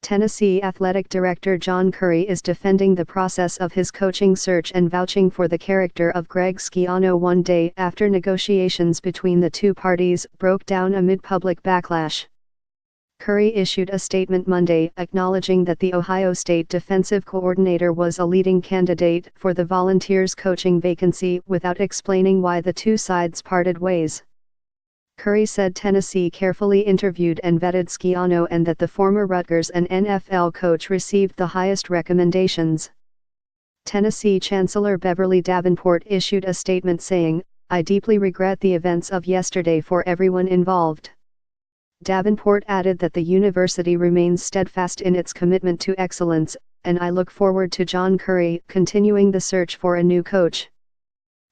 Tennessee Athletic Director John Currie is defending the process of his coaching search and vouching for the character of Greg Schiano one day after negotiations between the two parties broke down amid public backlash. Currie issued a statement Monday acknowledging that the Ohio State defensive coordinator was a leading candidate for the Volunteers coaching vacancy without explaining why the two sides parted ways. Currie said Tennessee carefully interviewed and vetted Schiano and that the former Rutgers and NFL coach received the highest recommendations. Tennessee Chancellor Beverly Davenport issued a statement saying, "I deeply regret the events of yesterday for everyone involved." Davenport added that the university remains steadfast in its commitment to excellence, and I look forward to John Currie continuing the search for a new coach.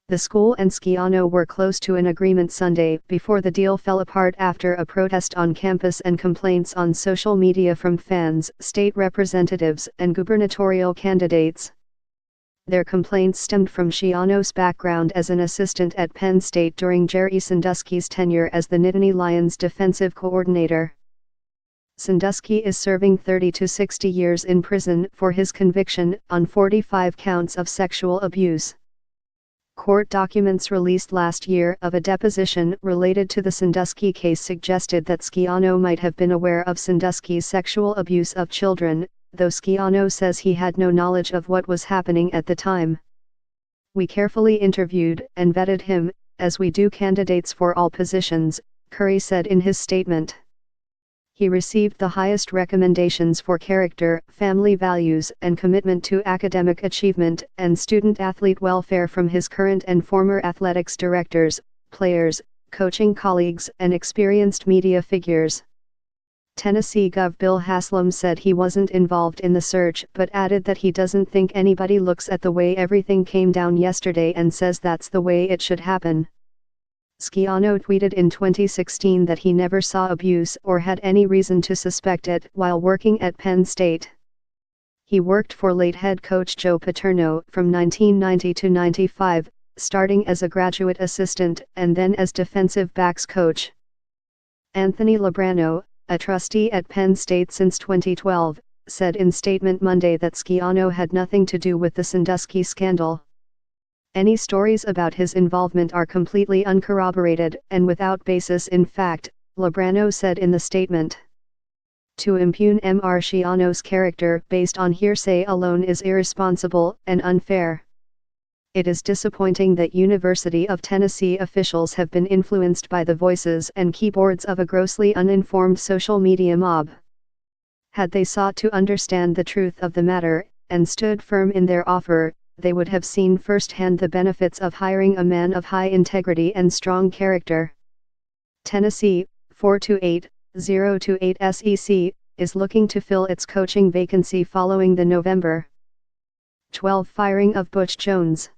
The school and Schiano were close to an agreement Sunday before the deal fell apart after a protest on campus and complaints on social media from fans, state representatives, and gubernatorial candidates. Their complaints stemmed from Schiano's background as an assistant at Penn State during Jerry Sandusky's tenure as the Nittany Lions defensive coordinator. Sandusky is serving 30 to 60 years in prison for his conviction on 45 counts of sexual abuse. Court documents released last year of a deposition related to the Sandusky case suggested that Schiano might have been aware of Sandusky's sexual abuse of children, though Schiano says he had no knowledge of what was happening at the time. "We carefully interviewed and vetted him, as we do candidates for all positions," Currie said in his statement. He received the highest recommendations for character, family values, and commitment to academic achievement and student-athlete welfare from his current and former athletics directors, players, coaching colleagues, and experienced media figures. Tennessee Gov. Bill Haslam said he wasn't involved in the search but added that he doesn't think anybody looks at the way everything came down yesterday and says that's the way it should happen. Schiano tweeted in 2016 that he never saw abuse or had any reason to suspect it while working at Penn State. He worked for late head coach Joe Paterno from 1990 to 95, starting as a graduate assistant and then as defensive backs coach. Anthony Labrano, a trustee at Penn State since 2012, said in statement Monday that Schiano had nothing to do with the Sandusky scandal. "Any stories about his involvement are completely uncorroborated and without basis in fact," Labrano said in the statement. "To impugn Mr. Schiano's character based on hearsay alone is irresponsible and unfair. It is disappointing that University of Tennessee officials have been influenced by the voices and keyboards of a grossly uninformed social media mob. Had they sought to understand the truth of the matter, and stood firm in their offer, they would have seen firsthand the benefits of hiring a man of high integrity and strong character." Tennessee, 428-028 SEC, is looking to fill its coaching vacancy following the November 12 firing of Butch Jones.